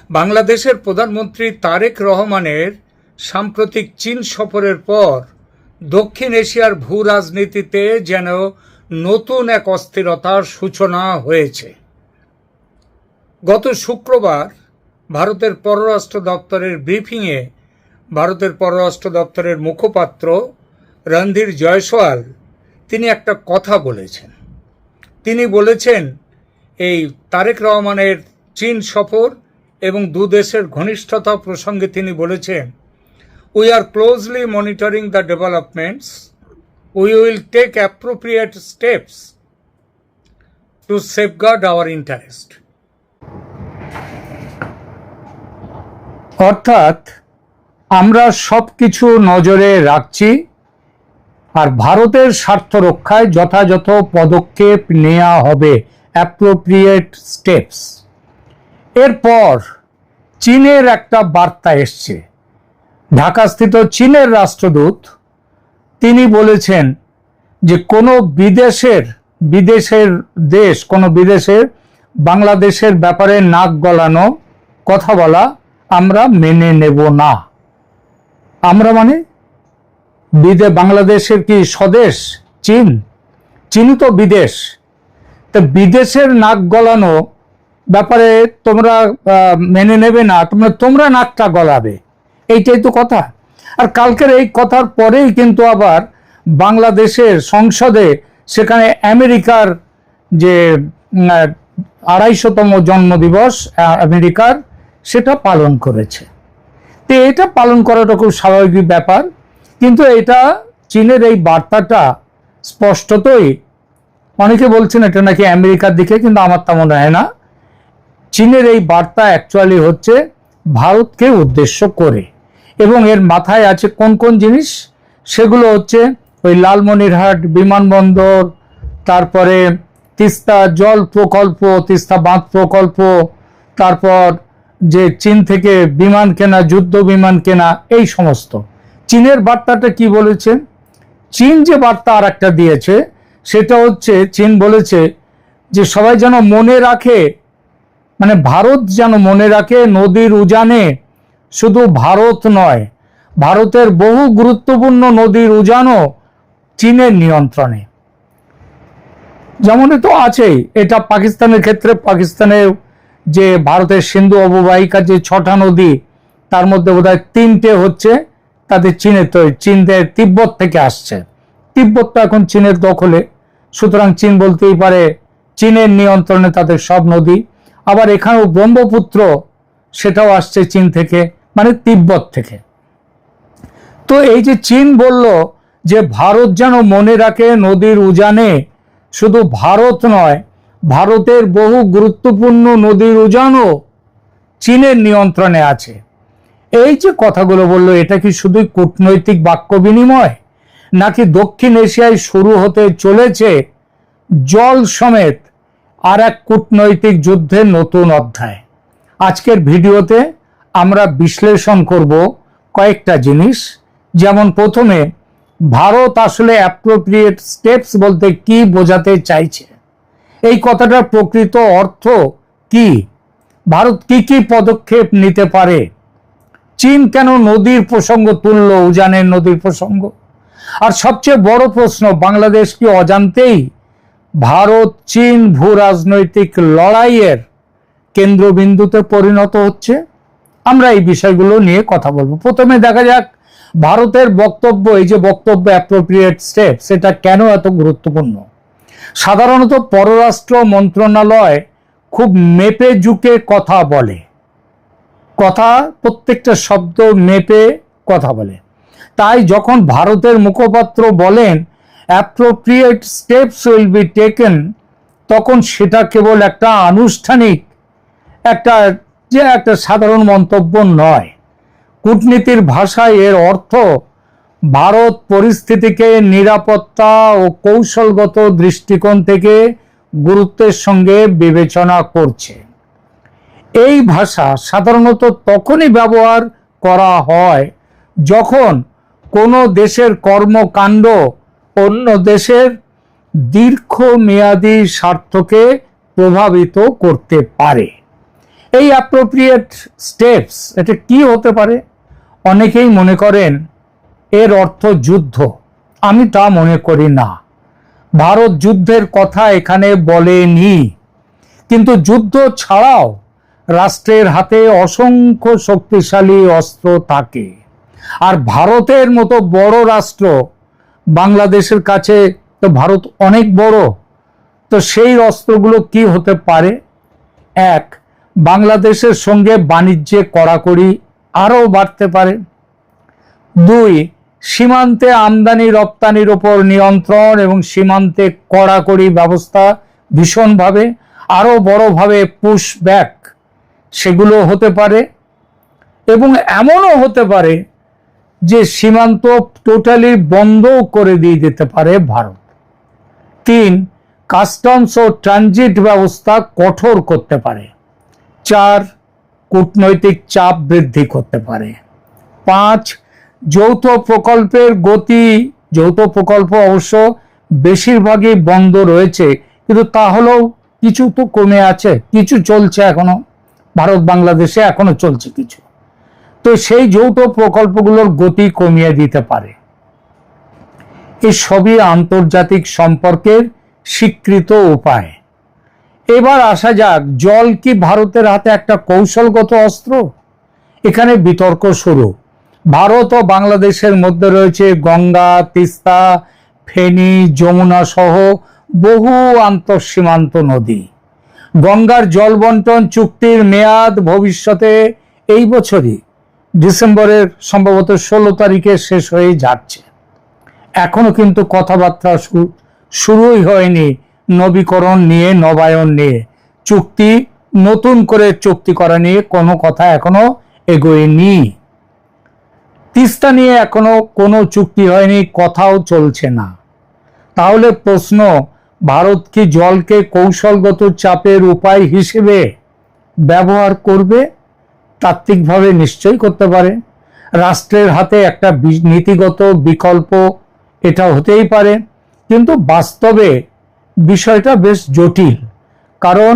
বাংলাদেশের প্রধানমন্ত্রী তারেক রহমানের সাম্প্রতিক চীন সফরের পর দক্ষিণ এশিয়ার ভূ রাজনীতিতে যেন নতুন এক অস্থিরতার সূচনা হয়েছে। গত শুক্রবার ভারতের পররাষ্ট্র দপ্তরের ব্রিফিংয়ে ভারতের পররাষ্ট্র দপ্তরের মুখপাত্র রণধীর জয়সওয়াল তিনি একটা কথা বলেছেন। তিনি বলেছেন এই তারেক রহমানের চীন সফর এবং দুদেশের ঘনিষ্ঠতা প্রসঙ্গে তিনি বলেছেন, "We are closely monitoring the developments. We will take appropriate steps to safeguard our interest." অর্থাৎ আমরা সব কিছু নজরে রাখছি আর ভারতের স্বার্থ রক্ষায় যথাযথ পদক্ষেপ নেওয়া হবে, অ্যাপ্রোপ্রিয়েট স্টেপস। এরপর চীনের একটা বার্তা এসছে। ঢাকাস্থিত চীনের রাষ্ট্রদূত তিনি বলেছেন যে কোনো বিদেশের বাংলাদেশের ব্যাপারে নাক গলানো কথা বলা আমরা মেনে নেব না। আমরা মানে বাংলাদেশের কি স্বদেশ চীন? চীনই তো বিদেশ। তো বিদেশের নাক গলানো ব্যাপারে তোমরা মেনে নেবে না, তোমরা নাকটা গলাবে, এইটাই তো কথা। আর কালকের এই কথার পরেই কিন্তু আবার বাংলাদেশের সংসদে সেখানে আমেরিকার যে ২৫০তম জন্মদিবস আমেরিকার, সেটা পালন করেছে। তো এটা পালন করাটা খুব স্বাভাবিক ব্যাপার, কিন্তু এটা চীনের এই বার্তাটা স্পষ্টতই, অনেকে বলছেন এটা নাকি আমেরিকার দিকে, কিন্তু আমার তা মনে হয় না। চীনের এই বার্তা অ্যাকচুয়ালি হচ্ছে ভারতকে উদ্দেশ্য করে, এবং এর মাথায় আছে কোন কোন জিনিস, সেগুলো হচ্ছে ওই লালমনিরহাট বিমানবন্দর, তারপরে তিস্তা জল প্রকল্প, তিস্তা বাঁধ প্রকল্প, তারপর যে চীন থেকে বিমান কেনা, যুদ্ধ বিমান কেনা, এই সমস্ত। চীনের বার্তাটা কি বলেছে? চীন যে বার্তা আর একটা দিয়েছে সেটা হচ্ছে, চীন বলেছে যে সবাই যেন মনে রাখে, মানে ভারত যেন মনে রাখে নদীর উজানে শুধু ভারত নয়, ভারতের বহু গুরুত্বপূর্ণ নদীর উজানও চীনের নিয়ন্ত্রণে। যেমন তো আছেই, এটা পাকিস্তানের ক্ষেত্রে, পাকিস্তানের যে ভারতের সিন্ধু অববাহিকার যে 6টা নদী, তার মধ্যে বোধহয় 3টে হচ্ছে তাদের চীনের তিব্বত থেকে আসছে। তিব্বত তো এখন চীনের দখলে, সুতরাং চীন বলতেই পারে চীনের নিয়ন্ত্রণে তাদের সব নদী। আবার এখানেও ব্রহ্মপুত্র, সেটাও আসছে চীন থেকে, মানে তিব্বত থেকে। তো এই যে চীন বলল যে ভারত যেন মনে রাখে নদীর উজানে শুধু ভারত নয়, ভারতের বহু গুরুত্বপূর্ণ নদীর উজানও চীনের নিয়ন্ত্রণে আছে। এই যে কথাগুলো বললো, এটা কি শুধুই কূটনৈতিক বাক্য বিনিময়, নাকি দক্ষিণ এশিয়ায় শুরু হতে চলেছে জল সমেত আর এক কূটনৈতিক যুদ্ধের নতুন অধ্যায়? আজকের ভিডিওতে আমরা বিশ্লেষণ করব কয়েকটা জিনিস। যেমন প্রথমে, ভারত আসলে অ্যাপ্রোপ্রিয়েট স্টেপস বলতে কি বোঝাতে চাইছে, এই কথাটার প্রকৃত অর্থ কি, ভারত কি কি পদক্ষেপ নিতে পারে, চীন কেন নদীর প্রসঙ্গ তুলল, উজানের নদীর প্রসঙ্গ, আর সবচেয়ে বড় প্রশ্ন, বাংলাদেশ কি অজান্তেই ভারত চীন ভূ রাজনৈতিক লড়াইয়ের কেন্দ্রবিন্দুতে পরিণত হচ্ছে? আমরা এই বিষয়গুলো নিয়ে কথা বলবো। প্রথমে দেখা যাক ভারতের বক্তব্য, এই যে বক্তব্য অ্যাপ্রোপ্রিয়েট স্টেপ, সেটা কেন এত গুরুত্বপূর্ণ। সাধারণত পররাষ্ট্র মন্ত্রণালয় খুব মেপে ঝুঁকে কথা বলে, প্রত্যেকটা শব্দ মেপে কথা বলে। তাই যখন ভারতের মুখপাত্র বলেন appropriate steps will be taken, তখন সেটা কেবল একটা আনুষ্ঠানিক একটা সাধারণ মন্তব্য নয়। কূটনীতির ভাষায় এর অর্থ ভারত পরিস্থিতিকে নিরাপত্তা ও কৌশলগত দৃষ্টিকোণ থেকে গুরুত্বের সঙ্গে বিবেচনা করছে। এই ভাষা সাধারণত তখনই ব্যবহার করা হয় যখন কোনো দেশের কর্মকাণ্ড অন্য দেশের দীর্ঘমেয়াদী স্বার্থকে প্রভাবিত করতে পারে। এই অ্যাপ্রোপ্রিয়েট স্টেপস এটা কি হতে পারে? অনেকেই মনে করেন এর অর্থ যুদ্ধ। আমি তা মনে করি না। ভারত যুদ্ধের কথা এখানে বলেনি, কিন্তু যুদ্ধ ছাড়াও রাষ্ট্রের হাতে অসংখ্য শক্তিশালী অস্ত্র থাকে। আর ভারতের মতো বড় রাষ্ট্র, বাংলাদেশের কাছে তো ভারত অনেক বড়, তো সেই অস্ত্রগুলো কি হতে পারে? এক, বাংলাদেশের সঙ্গে বাণিজ্যে কড়াকড়ি আরও বাড়তে পারে। দুই, সীমান্তে আমদানি রপ্তানির ওপর নিয়ন্ত্রণ এবং সীমান্তে কড়াকড়ি ব্যবস্থা ভীষণভাবে আরও বড়ভাবে পুশ ব্যাক সেগুলো হতে পারে। এবং এমনও হতে পারে যে সীমান্ত টোটালি বন্ধ করে দিয়ে দিতে পারে ভারত। তিন, কাস্টমস ও ট্রানজিট ব্যবস্থা কঠোর করতে পারে। চার, কূটনৈতিক চাপ বৃদ্ধি করতে পারে। পাঁচ, যৌথ প্রকল্পের গতি, যৌথ প্রকল্প অবশ্য বেশিরভাগই বন্ধ রয়েছে, কিন্তু তাহলেও কিছু তো কমে আছে, কিছু চলছে এখনো, ভারত বাংলাদেশে এখনো চলছে কিছু, তো সেই যৌথ প্রকল্পগুলোর গতি কমিয়ে দিতে পারে। এই সবই আন্তর্জাতিক সম্পর্কের স্বীকৃত উপায়। এবার আসা যাক, জল কি ভারতের হাতে একটা কৌশলগত অস্ত্র? এখানে বিতর্ক শুরু। ভারত ও বাংলাদেশের মধ্যে রয়েছে গঙ্গা, তিস্তা, ফেনী, যমুনা সহ বহু আন্তঃসীমান্ত নদী। গঙ্গার জল বন্টন চুক্তির মেয়াদ ভবিষ্যতে এই বছরই ডিসেম্বরের সম্ভবত 16 তারিখে শেষ হয়ে যাচ্ছে। এখনো কিন্তু কথাবার্তা শুরুই হয়নি নবীকরণ নিয়ে, নবায়ন নিয়ে, চুক্তি নতুন করে চুক্তি করা নিয়ে কোনো কথা এখনো এগোয়নি। তিস্তা নিয়ে এখনো কোনো চুক্তি হয়নি, কথাও চলছে না। তাহলে প্রশ্ন, ভারত কি জলকে কৌশলগত চাপের উপায় হিসেবে ব্যবহার করবে? তাত্ত্বিকভাবে নিশ্চয়ই করতে পারে। রাষ্ট্রের হাতে একটা নীতিগত বিকল্প এটা হতেই পারে, কিন্তু বাস্তবে বিষয়টা বেশ জটিল, কারণ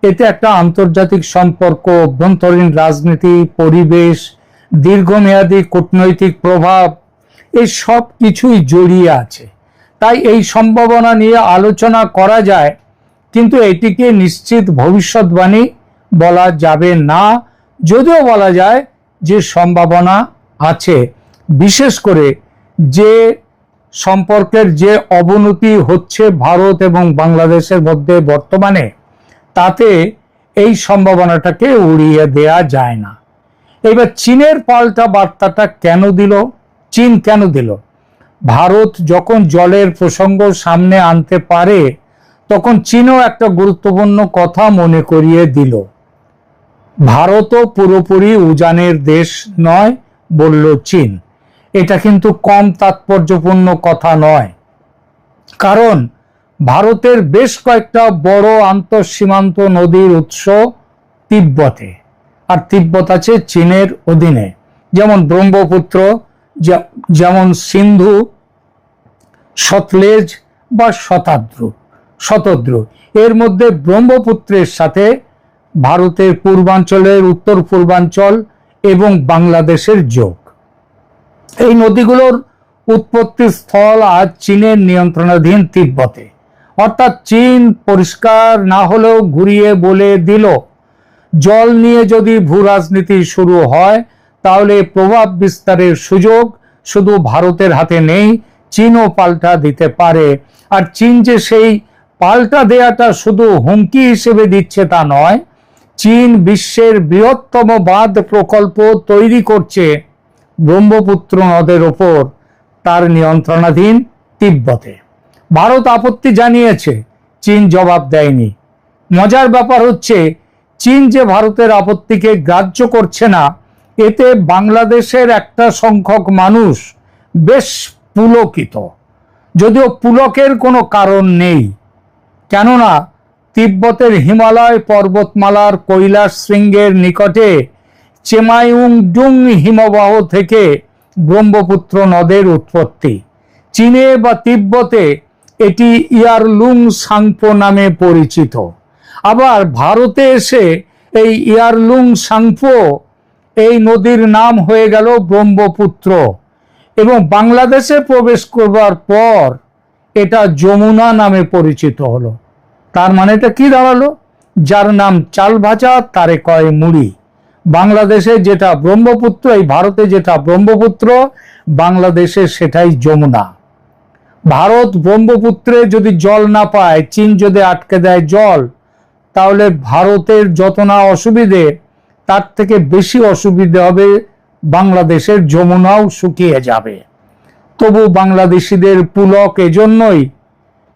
এতে একটা আন্তর্জাতিক সম্পর্ক, অভ্যন্তরীণ রাজনীতি, পরিবেশ, দীর্ঘমেয়াদী কূটনৈতিক প্রভাব, এই সব কিছুই জড়িয়ে আছে। তাই এই সম্ভাবনা নিয়ে আলোচনা করা যায়, কিন্তু এটিকে নিশ্চিত ভবিষ্যৎবাণী বলা যাবে না। যদিও বলা যায় যে সম্ভাবনা আছে, বিশেষ করে যে সম্পর্কের যে অবনতি হচ্ছে ভারত এবং বাংলাদেশের মধ্যে বর্তমানে, তাতে এই সম্ভাবনাটাকে উড়িয়ে দেয়া যায় না। এবার চীনের পাল্টা বার্তাটা কেন দিল? চীন কেন দিল? ভারত যখন জলের প্রসঙ্গ সামনে আনতে পারে, তখন চীনও একটা গুরুত্বপূর্ণ কথা মনে করিয়ে দিল। ভারতও পুরোপুরি উজানের দেশ নয় বলল চীন। এটা কিন্তু কম তাৎপর্যপূর্ণ কথা নয়, কারণ ভারতের বেশ কয়েকটা বড় আন্তঃসীমান্ত নদীর উৎস তিব্বতে, আর তিব্বত আছে চীনের অধীনে, যেমন ব্রহ্মপুত্র, যেমন সিন্ধু, সতলেজ বা শতদ্রু। এর মধ্যে ব্রহ্মপুত্রের সাথে ভারতের পূর্বাঞ্চলের, উত্তর পূর্বাঞ্চল এবং বাংলাদেশের যোগ। এই নদীগুলোর উৎপত্তি স্থল আজ চীনের নিয়ন্ত্রণাধীন তিব্বতে। অর্থাৎ চীন পরিষ্কার না হলেও ঘুরিয়ে বলে দিল, জল নিয়ে যদি ভূ রাজনীতি শুরু হয়, তাহলে প্রভাব বিস্তারের সুযোগ শুধু ভারতের হাতে নেই, চীনও পাল্টা দিতে পারে। আর চীন যে সেই পাল্টা দেয়াটা শুধু হুমকি হিসেবে দিচ্ছে তা নয়, চীন বিশ্বের বৃহত্তম বাঁধ প্রকল্প তৈরি করছে ব্রহ্মপুত্র নদের ওপর, তার নিয়ন্ত্রণাধীন তিব্বতে। ভারত আপত্তি জানিয়েছে, চীন জবাব দেয়নি। মজার ব্যাপার হচ্ছে, চীন যে ভারতের আপত্তিকে গ্রাহ্য করছে না, এতে বাংলাদেশের একটা সংখ্যক মানুষ বেশ পুলকিত। যদিও পুলকের কোনো কারণ নেই, কেননা তিব্বতের হিমালয় পর্বতমালার কৈলাস শৃঙ্গের নিকটে চেমাইউংডুং হিমবাহ থেকে ব্রহ্মপুত্র নদের উৎপত্তি। চীনে বা তিব্বতে এটি ইয়ারলুং সাংপো নামে পরিচিত। আবার ভারতে এসে এই ইয়ারলুং সাংপো এই নদীর নাম হয়ে গেল ব্রহ্মপুত্র, এবং বাংলাদেশে প্রবেশ করবার পর এটা যমুনা নামে পরিচিত হলো। তার মানে এটা কি দাঁড়ালো? যার নাম চাল ভাজা তারে কয় মুড়ি। বাংলাদেশে যেটা ব্রহ্মপুত্র, এই ভারতে যেটা ব্রহ্মপুত্র, বাংলাদেশে সেটাই যমুনা। ভারত ব্রহ্মপুত্রে যদি জল না পায়, চীন যদি আটকে দেয় জল, তাহলে ভারতের যত না অসুবিধে, তার থেকে বেশি অসুবিধে হবে বাংলাদেশের, যমুনাও শুকিয়ে যাবে। তবু বাংলাদেশিদের পুলক এজন্যই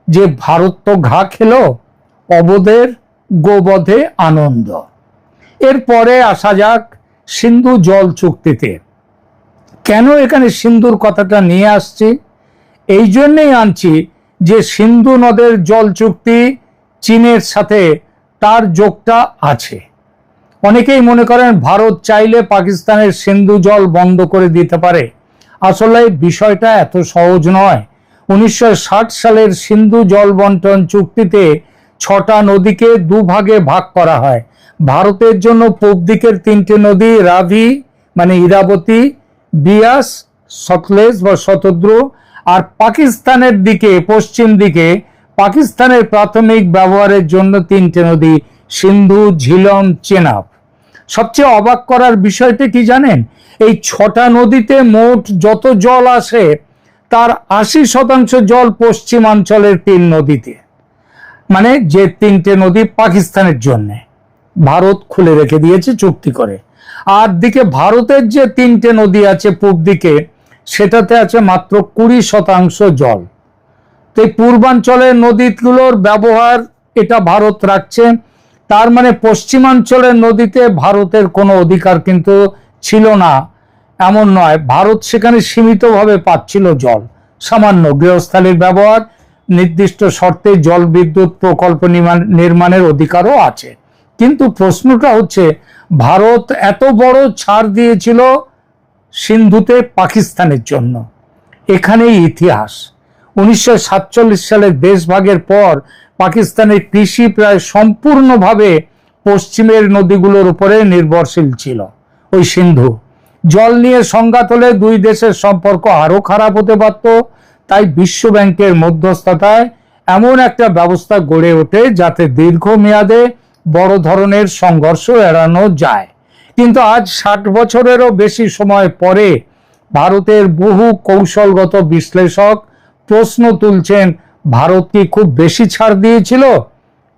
যে ভারত তো ঘা খেলো, অবধের গোবধে আনন্দ। এরপরে আসা যাক সিন্ধু জল চুক্তিতে। কেন এখানে সিন্ধুর কথাটা নিয়ে আসছি? এই জন্যই আনছি যে সিন্ধু নদের জল চুক্তি চীনের সাথে তার যোগটা আছে। অনেকেই মনে করেন ভারত চাইলে পাকিস্তানের সিন্ধু জল বন্ধ করে দিতে পারে। আসলে বিষয়টা এত সহজ নয়। 1960 সালের সিন্ধু জল বন্টন চুক্তিতে 6টা নদীকে দুভাগে ভাগ করা হয়। ভারতের জন্য পূব দিকের 3টে নদী, রাভি মানে ইরাবতী, বিয়াস সতলেজ বা শতদ্রু, আর পাকিস্তানের দিকে পশ্চিম দিকে পাকিস্তানের প্রাথমিক ব্যবহারের জন্য 3টে নদী, সিন্ধু, ঝিলম, চেনাব। সবচেয়ে অবাক করার বিষয়টা কি জানেন? এই 6টা নদীতে মোট যত জল আসে তার 80% জল পশ্চিমাঞ্চলের 3 নদীতে, মানে যে 3টে নদী পাকিস্তানের জন্য ভারত খুলে রেখে দিয়েছে চুক্তি করে। আর দিকে ভারতের যে 3টে নদী আছে পূব দিকে, সেটাতে আছে মাত্র 20% জল। তো এই পূর্বাঞ্চলের নদীগুলোর ব্যবহার এটা ভারত রাখছে। তার মানে পশ্চিমাঞ্চলের নদীতে ভারতের কোনো অধিকার কিন্তু ছিল না এমন নয়। ভারত সেখানে সীমিতভাবে পাচ্ছিল জল, সামান্য গৃহস্থালির ব্যবহার, নির্দিষ্ট শর্তে জল বিদ্যুৎ প্রকল্প নির্মাণের অধিকারও আছে। কিন্তু প্রশ্নটা হচ্ছে, ভারত এত বড় ছাড় দিয়েছিল সিন্ধুতে পাকিস্তানের জন্য। এখানেই ইতিহাস। 1947 সালের দেশভাগের পর পাকিস্তানের কৃষি প্রায় সম্পূর্ণভাবে পশ্চিমের নদীগুলোর উপরে নির্ভরশীল ছিল। ওই সিন্ধু জল নিয়ে সংঘাত হলে দুই দেশের সম্পর্ক আরো খারাপ হতে পারত। তাই বিশ্ব ব্যাংকের মধ্যস্থতায় এমন একটা ব্যবস্থা গড়ে ওঠে যাতে দীর্ঘমেয়াদে বড় ধরনের সংঘর্ষ এড়ানো যায়। কিন্তু আজ 60 বছরেরও বেশি সময় পরে ভারতের বহু কৌশলগত বিশ্লেষক প্রশ্ন তুলছেন, ভারত কি খুব বেশি ছাড় দিয়েছিল?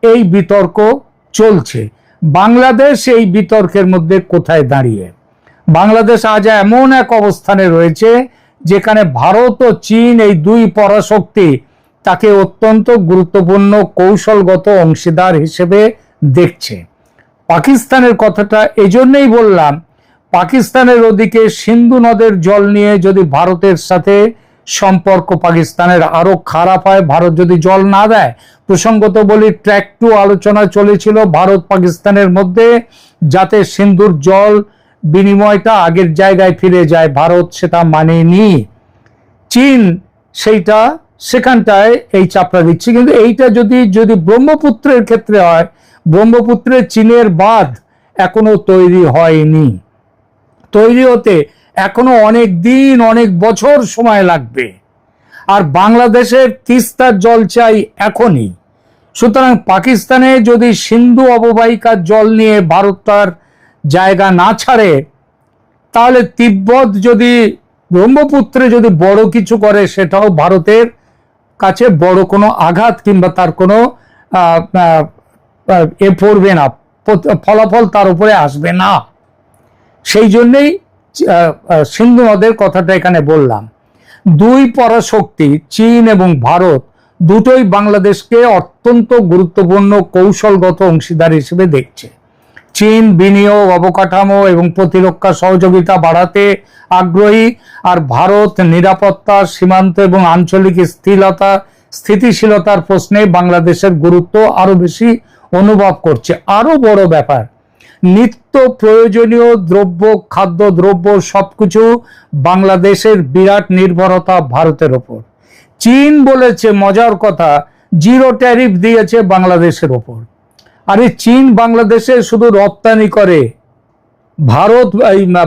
এই বিতর্ক চলছে। বাংলাদেশ এই বিতর্কের মধ্যে কোথায় দাঁড়িয়ে? বাংলাদেশ আজ এমন এক অবস্থানে রয়েছে যেখানে ভারত ও চীন, এই দুই পরাশক্তি, তাকে অত্যন্ত গুরুত্বপূর্ণ কৌশলগত অংশীদার হিসেবে দেখছে। পাকিস্তানের কথাটা এজন্যই বললাম, পাকিস্তানের ওদিকে সিন্ধু নদের জল নিয়ে যদি ভারতের সাথে সম্পর্ক পাকিস্তানের আরো খারাপ হয়, ভারত যদি জল না দেয়। প্রসঙ্গত বলি, ট্র্যাক 2 আলোচনা চলেছিল ভারত পাকিস্তানের মধ্যে, যাতে সিন্ধুর জল বিনিময়টা আগের জায়গায় ফিরে যায়। ভারত সেটা মানেনি। চীন সেইটা সেখানটায় এই চাপটা দিচ্ছে। কিন্তু এইটা যদি ব্রহ্মপুত্রের ক্ষেত্রে হয়, ব্রহ্মপুত্রের চীনের বাঁধ এখনো তৈরি হয়নি। তৈরি হতে এখনো অনেক দিন, অনেক বছর সময় লাগবে। আর বাংলাদেশের তিস্তার জল চাই এখনই। সুতরাং পাকিস্তানে যদি সিন্ধু অববাহিকার জল নিয়ে ভারত তার জায়গা না ছাড়ে, তাহলে তিব্বত যদি ব্রহ্মপুত্রে যদি বড় কিছু করে, সেটাও ভারতের কাছে বড় কোনো আঘাত কিংবা তার কোনো এ পড়বে না, ফলাফল তার উপরে আসবে না। সেই জন্যই সিন্ধু নদের কথাটা এখানে বললাম। দুই পরাশক্তি চীন এবং ভারত দুটোই বাংলাদেশকে অত্যন্ত গুরুত্বপূর্ণ কৌশলগত অংশীদার হিসেবে দেখছে। চীন বিনিয়োগ, অবকাঠামো এবং প্রতিরক্ষা সহযোগিতা বাড়াতে আগ্রহী, আর ভারত নিরাপত্তা, সীমান্ত এবং আঞ্চলিক স্থিতিশীলতার প্রশ্নে বাংলাদেশের গুরুত্ব আরো বেশি অনুভব করছে। আরো বড় ব্যাপার, নিত্য প্রয়োজনীয় দ্রব্য, খাদ্য দ্রব্য সবকিছু বাংলাদেশের বিরাট নির্ভরতা ভারতের ওপর। চীন বলেছে, মজার কথা, 0 ট্যারিফ দিয়েছে বাংলাদেশের ওপর। আরে চীন বাংলাদেশে শুধু রপ্তানি করে, ভারত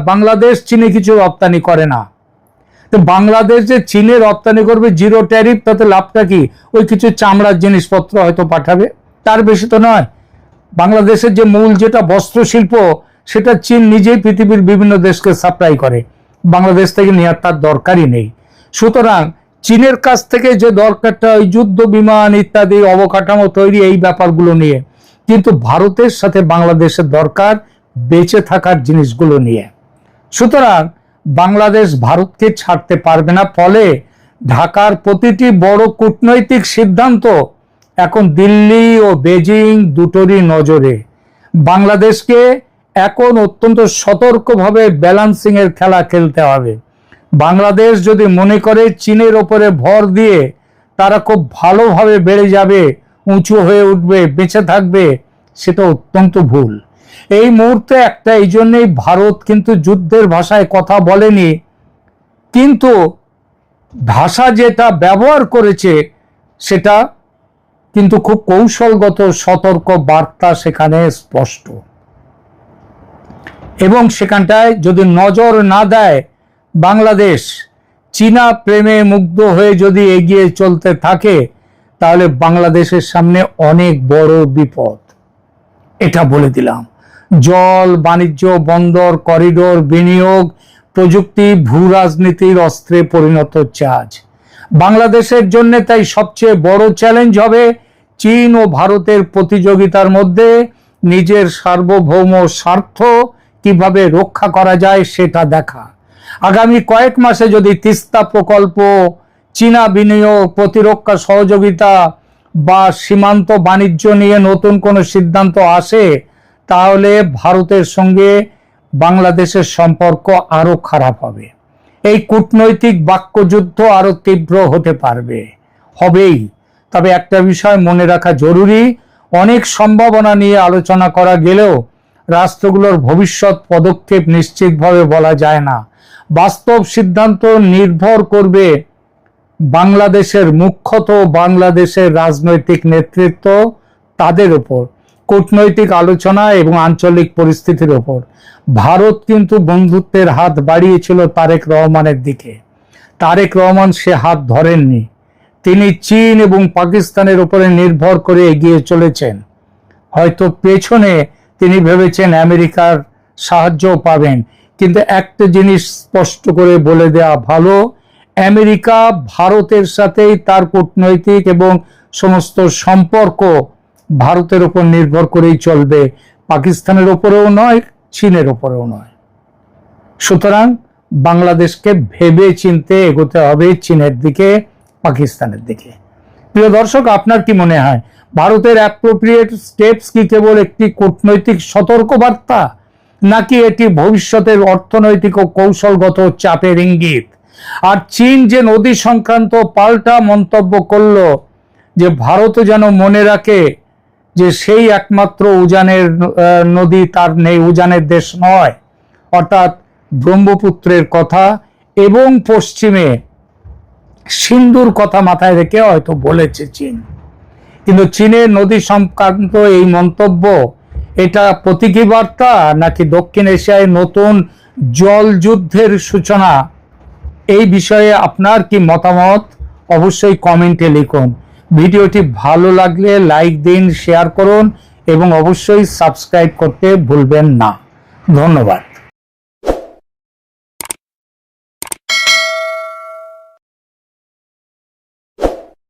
বাংলাদেশ চীনে কিছু রপ্তানি করে না। তো বাংলাদেশ যে চীনে রপ্তানি করবে জিরো ট্যারিফ, তাতে লাভটা কি? ওই কিছু চামড়ার জিনিসপত্র হয়তো পাঠাবে, তার বেশি তো নয়। বাংলাদেশের যে মূল যেটা বস্ত্র শিল্প, সেটা চীন নিজেই পৃথিবীর বিভিন্ন দেশকে সাপ্লাই করে, বাংলাদেশ থেকে নেওয়ার তার দরকারই নেই। সুতরাং চীনের কাছ থেকে যে দরকারটা ওই যুদ্ধ বিমান ইত্যাদি অবকাঠামো তৈরি, এই ব্যাপারগুলো নিয়ে, কিন্তু ভারতের সাথে বাংলাদেশের দরকার বেঁচে থাকার জিনিসগুলো নিয়ে। সুতরাং বাংলাদেশ ভারতকে ছাড়তে পারবে না। ফলে ঢাকার প্রতিটি বড় কূটনৈতিক সিদ্ধান্ত এখন দিল্লি ও বেজিং দুটোরই নজরে। বাংলাদেশকে এখন অত্যন্ত সতর্কভাবে ব্যালেন্সিং এর খেলা খেলতে হবে। বাংলাদেশ যদি মনে করে চীনের ওপরে ভর দিয়ে তারা খুব ভালোভাবে বেড়ে যাবে, উঁচু হয়ে উঠবে, বেঁচে থাকবে, সেটা অত্যন্ত ভুল। এই মুহূর্তে একটা, এই জন্যই ভারত কিন্তু যুদ্ধের ভাষায় কথা বলেনি, কিন্তু ভাষা যেটা ব্যবহার করেছে সেটা কিন্তু খুব কৌশলগত সতর্ক বার্তা সেখানে স্পষ্ট। এবং সেখানটায় যদি নজর না দেয় বাংলাদেশ, চীনা প্রেমে মুগ্ধ হয়ে যদি এগিয়ে চলতে থাকে, তাহলে বাংলাদেশের সামনে অনেক বড় বিপদ, এটা বলে দিলাম। জল, বাণিজ্য, বন্দর, করিডোর, বিনিয়োগ, প্রযুক্তি ভূ রাজনীতির অস্ত্রে পরিণত হচ্ছে আজ বাংলাদেশের জন্য। তাই সবচেয়ে বড় চ্যালেঞ্জ হবে চীন ও ভারতের প্রতিযোগিতার মধ্যে নিজের সার্বভৌম স্বার্থ কিভাবে রক্ষা করা যায় সেটা দেখা। আগামী কয়েক মাসে যদি তিস্তা প্রকল্প, চীনা বিনিয়োগ, প্রতিরক্ষা সহযোগিতা বা সীমান্ত বাণিজ্য নিয়ে নতুন কোনো সিদ্ধান্ত আসে, তাহলে ভারতের সঙ্গে বাংলাদেশের সম্পর্ক আরো খারাপ হবে। এই কূটনৈতিক বাক্যযুদ্ধ আরো তীব্র হতে পারবে, হবেই। তবে একটা বিষয় মনে রাখা জরুরি, অনেক সম্ভাবনা নিয়ে আলোচনা করা গেলেও রাষ্ট্রগুলোর ভবিষ্যৎ পদক্ষেপ নিশ্চিতভাবে বলা যায় না। বাস্তব সিদ্ধান্ত নির্ভর করবে বাংলাদেশের, মুখ্যত বাংলাদেশের রাজনৈতিক নেতৃত্ব, তাদের উপর, কূটনৈতিক আলোচনা এবং আঞ্চলিক পরিস্থিতির উপর। ভারত কিন্তু বন্ধুত্বের হাত বাড়িয়েছিল তারেক রহমানের দিকে। তারেক রহমান সে হাত ধরেননি। তিনি চীন এবং পাকিস্তানের উপরে নির্ভর করে এগিয়ে চলেছেন। হয়তো পেছনে তিনি ভেবেছেন আমেরিকার সাহায্য পাবেন, কিন্তু একটা জিনিস স্পষ্ট করে বলে দেওয়া ভালো, আমেরিকা ভারতের সাথেই তার কূটনৈতিক এবং সমস্ত সম্পর্ক ভারতের উপর নির্ভর করেই চলবে, পাকিস্তানের উপরেও নয়, চীনের উপরেও নয়। সুতরাং বাংলাদেশকে ভেবে চিনতে এগোতে হবে চীনের দিকে, পাকিস্তানের দিকে। প্রিয় দর্শক, আপনার কি মনে হয় ভারতের অ্যাপ্রোপ্রিয়েট স্টেপস কি কেবল একটি কূটনৈতিক সতর্কবার্তা, নাকি এটি ভবিষ্যতের অর্থনৈতিক ও কৌশলগত চাপের ইঙ্গিত? আর চীন যে নদী সংক্রান্ত পাল্টা মন্তব্য করলো, যে ভারত যেন মনে রাখে যে সেই একমাত্র উজানের নদী তার নেই, উজানের দেশ নয়, অর্থাৎ ব্রহ্মপুত্রের কথা এবং পশ্চিমে সিন্ধুর কথা মাথায় রেখে হয়তো বলেছে চীন। কিন্তু চীনের নদী সংক্রান্ত এই মন্তব্য, এটা প্রতীকী বার্তা নাকি দক্ষিণ এশিয়ায় নতুন জল যুদ্ধের সূচনা? এই বিষয়ে আপনার কি মতামত অবশ্যই কমেন্টে লিখুন। ভিডিওটি ভালো লাগলে লাইক দিন, শেয়ার করুন এবং অবশ্যই সাবস্ক্রাইব করতে ভুলবেন না। ধন্যবাদ।